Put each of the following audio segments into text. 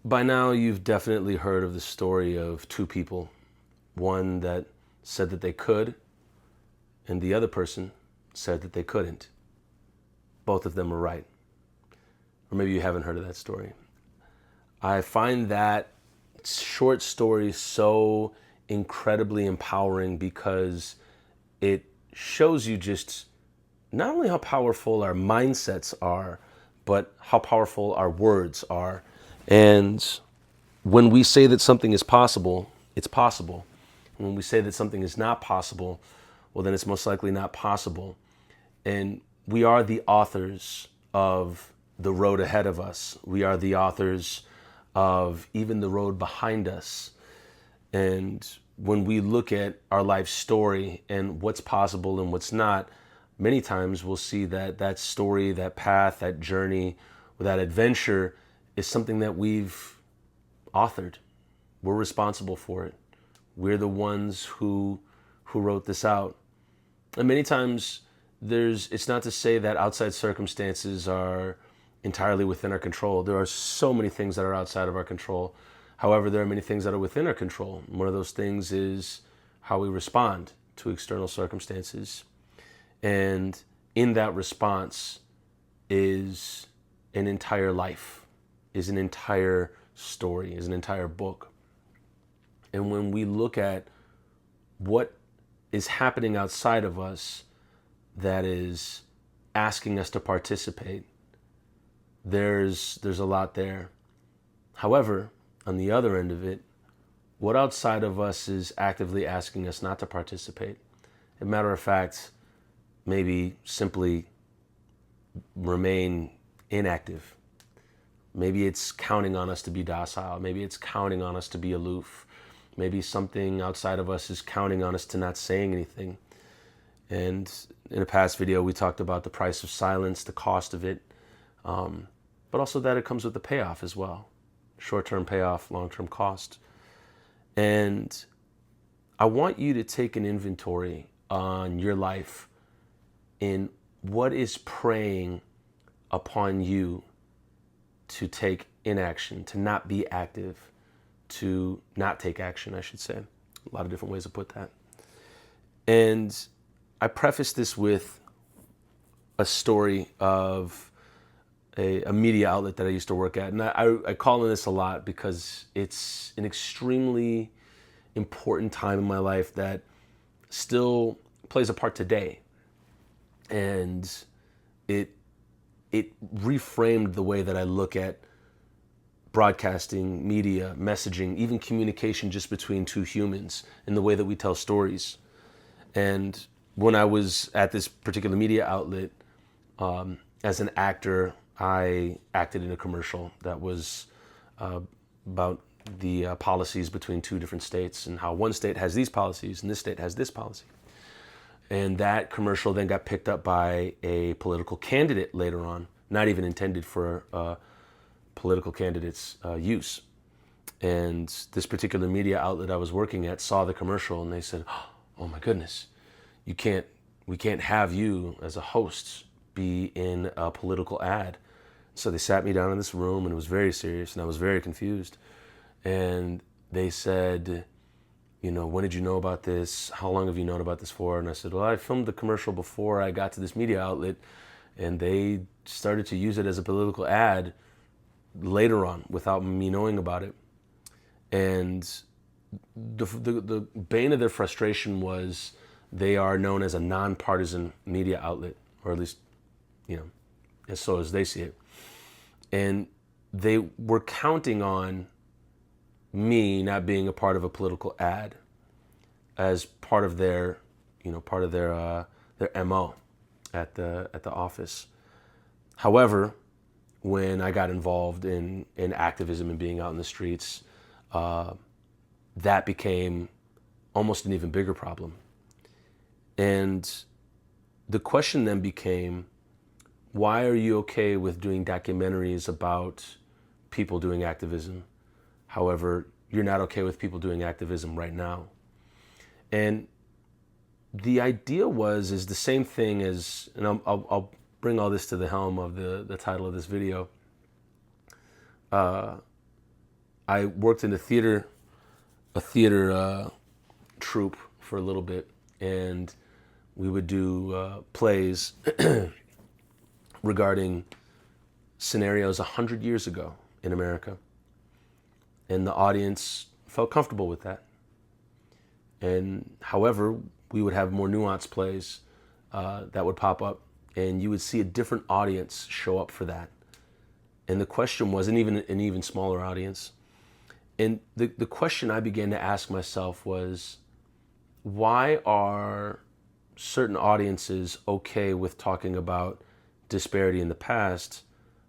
By now, you've definitely heard of the story of two people. One that said that they could, and the other person said that they couldn't. Both of them were right. Or maybe you haven't heard of that story. I find that short story so incredibly empowering because it shows you just not only how powerful our mindsets are, but how powerful our words are. And when we say that something is possible, it's possible. When we say that something is not possible, well, then it's most likely not possible. And we are the authors of the road ahead of us. We are the authors of even the road behind us. And when we look at our life story and what's possible and what's not, many times we'll see that that story, that path, that journey, or that adventure is something that we've authored. We're responsible for it. We're the ones who wrote this out. And many times it's not to say that outside circumstances are entirely within our control. There are so many things that are outside of our control. However, there are many things that are within our control. One of those things is how we respond to external circumstances. And in that response is an entire life, is an entire story, is an entire book. And when we look at what is happening outside of us that is asking us to participate, there's a lot there. However, on the other end of it, what outside of us is actively asking us not to participate? As a matter of fact, maybe simply remain inactive. Maybe it's counting on us to be docile. Maybe it's counting on us to be aloof. Maybe something outside of us is counting on us to not saying anything. And in a past video, we talked about the price of silence, the cost of it, but also that it comes with a payoff as well. Short-term payoff, long-term cost. And I want you to take an inventory on your life in what is preying upon you to take inaction, to not be active, to not take action, I should say. A lot of different ways to put that. And I preface this with a story of a media outlet that I used to work at. And I call on this a lot because it's an extremely important time in my life that still plays a part today. And it reframed the way that I look at broadcasting, media, messaging, even communication just between two humans in the way that we tell stories. And when I was at this particular media outlet, as an actor, I acted in a commercial that was about the policies between two different states and how one state has these policies and this state has this policy. And that commercial then got picked up by a political candidate later on, not even intended for political candidates' use. And this particular media outlet I was working at saw the commercial and they said, "Oh my goodness, we can't have you as a host be in a political ad." So they sat me down in this room and it was very serious and I was very confused. And they said, "When did you know about this? How long have you known about this for?" And I said, "Well, I filmed the commercial before I got to this media outlet and they started to use it as a political ad later on without me knowing about it." And the bane of their frustration was they are known as a nonpartisan media outlet, or at least, as so as they see it. And they were counting on me not being a part of a political ad as part of their MO at the office. However, when I got involved in activism and being out in the streets, that became almost an even bigger problem. And the question then became, why are you okay with doing documentaries about people doing activism? However, you're not okay with people doing activism right now. And the idea is the same thing as, and I'll bring all this to the helm of the title of this video. I worked in a theater troupe for a little bit, and we would do plays regarding scenarios 100 years ago in America. And the audience felt comfortable with that. And however, we would have more nuanced plays that would pop up, and you would see a different audience show up for that. And the question was, and even an even smaller audience, and the question I began to ask myself was, why are certain audiences okay with talking about disparity in the past,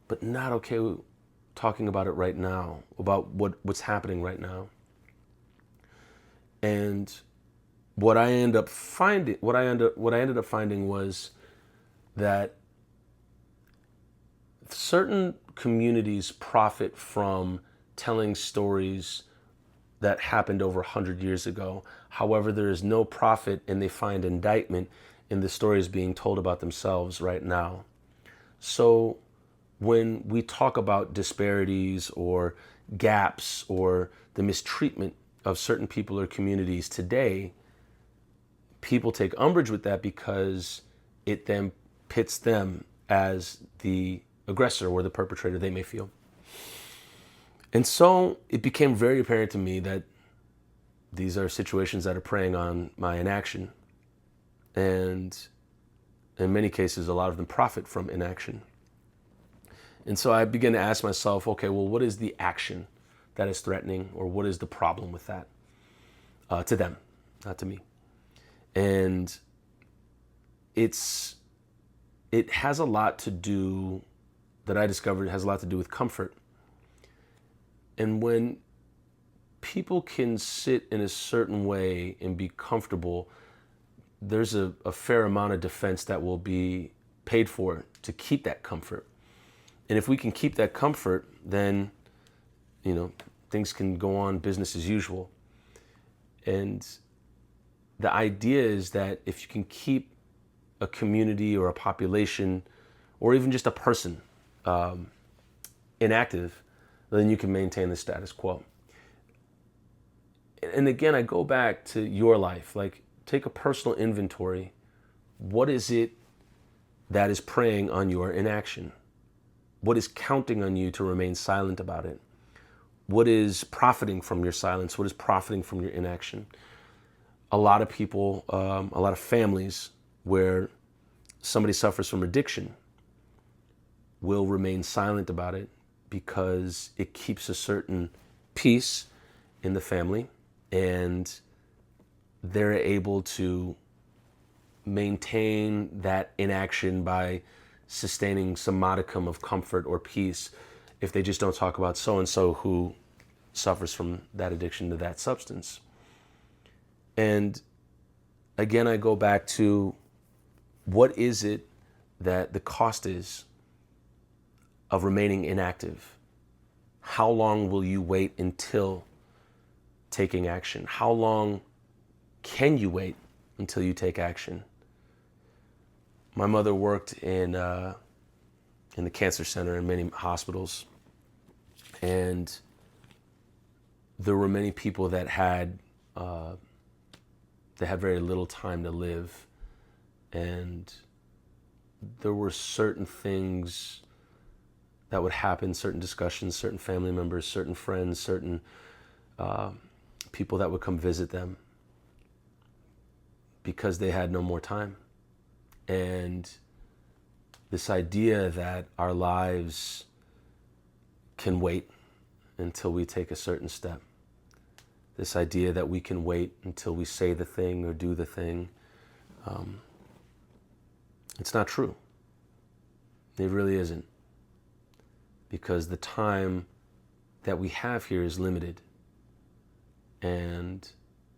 but not okay with talking about it right now, about what's happening right now? And what I ended up finding was that certain communities profit from telling stories that happened over 100 years ago. However, there is no profit, and they find indictment in the stories being told about themselves right now. So when we talk about disparities or gaps or the mistreatment of certain people or communities today, people take umbrage with that because it then pits them as the aggressor or the perpetrator, they may feel. And so it became very apparent to me that these are situations that are preying on my inaction. And in many cases, a lot of them profit from inaction. And so I began to ask myself, okay, well, what is the action that is threatening, or what is the problem with that to them, not to me? And it has a lot to do, that I discovered, has a lot to do with comfort. And when people can sit in a certain way and be comfortable, there's a fair amount of defense that will be paid for to keep that comfort. And if we can keep that comfort, then, things can go on business as usual. And the idea is that if you can keep a community or a population, or even just a person, inactive, then you can maintain the status quo. And again, I go back to your life. Like, take a personal inventory. What is it that is preying on your inaction? What is counting on you to remain silent about it? What is profiting from your silence? What is profiting from your inaction? A lot of people, a lot of families where somebody suffers from addiction will remain silent about it because it keeps a certain peace in the family, and they're able to maintain that inaction by sustaining some modicum of comfort or peace if they just don't talk about so-and-so who suffers from that addiction to that substance. And again, I go back to, what is it that the cost is of remaining inactive? How long will you wait until taking action? How long can you wait until you take action? My mother worked in the cancer center in many hospitals, and there were many people that had very little time to live, and there were certain things that would happen, certain discussions, certain family members, certain friends, certain people that would come visit them because they had no more time. And this idea that our lives can wait until we take a certain step, this idea that we can wait until we say the thing or do the thing, it's not true. It really isn't. Because the time that we have here is limited. And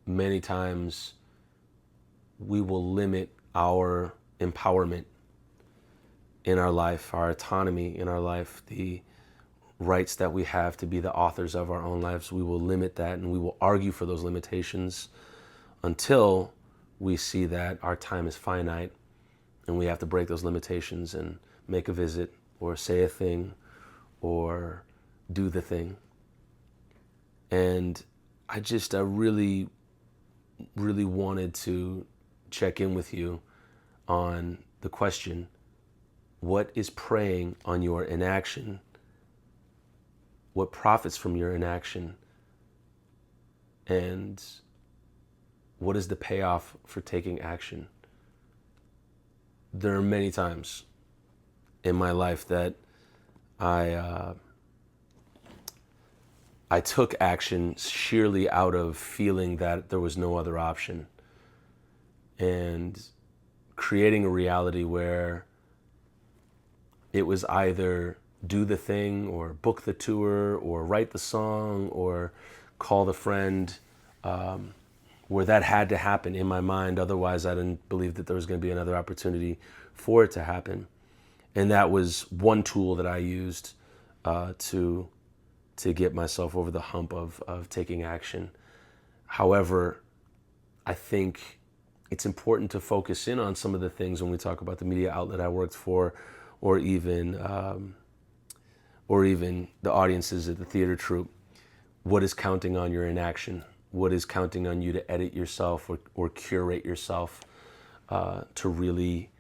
many times we will limit our empowerment in our life, our autonomy in our life, the rights that we have to be the authors of our own lives. We will limit that, and we will argue for those limitations until we see that our time is finite and we have to break those limitations and make a visit or say a thing or do the thing. And I really, really wanted to check in with you on the question, what is preying on your inaction? What profits from your inaction? And what is the payoff for taking action? There are many times in my life that I took action sheerly out of feeling that there was no other option, and creating a reality where it was either do the thing or book the tour or write the song or call the friend, where that had to happen in my mind. Otherwise, I didn't believe that there was going to be another opportunity for it to happen. And that was one tool that I used to get myself over the hump of taking action. However, I think it's important to focus in on some of the things when we talk about the media outlet I worked for, or even the audiences at the theater troupe. What is counting on your inaction? What is counting on you to edit yourself or curate yourself to really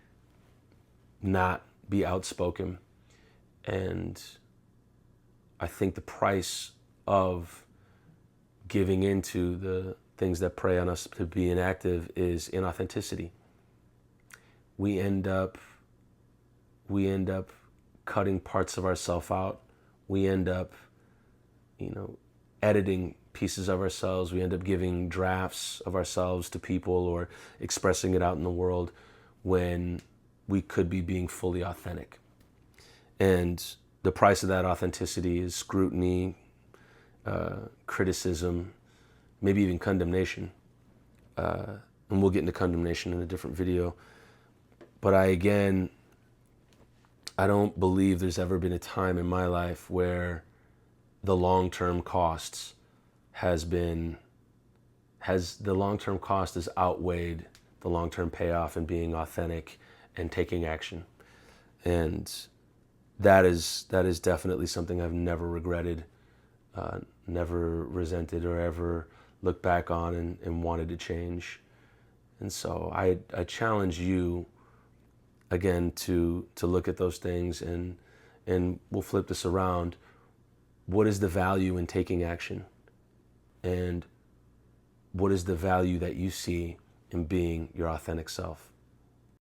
not be outspoken? And I think the price of giving into the things that prey on us to be inactive is inauthenticity. We end up cutting parts of ourselves out. We end up, editing pieces of ourselves. We end up giving drafts of ourselves to people or expressing it out in the world when we could be being fully authentic. And the price of that authenticity is scrutiny, criticism, maybe even condemnation. And we'll get into condemnation in a different video. But I don't believe there's ever been a time in my life where the long-term costs has outweighed the long-term payoff in being authentic and taking action. And that is definitely something I've never regretted, never resented, or ever looked back on and wanted to change. And so I challenge you again to look at those things, and we'll flip this around. What is the value in taking action? And what is the value that you see in being your authentic self?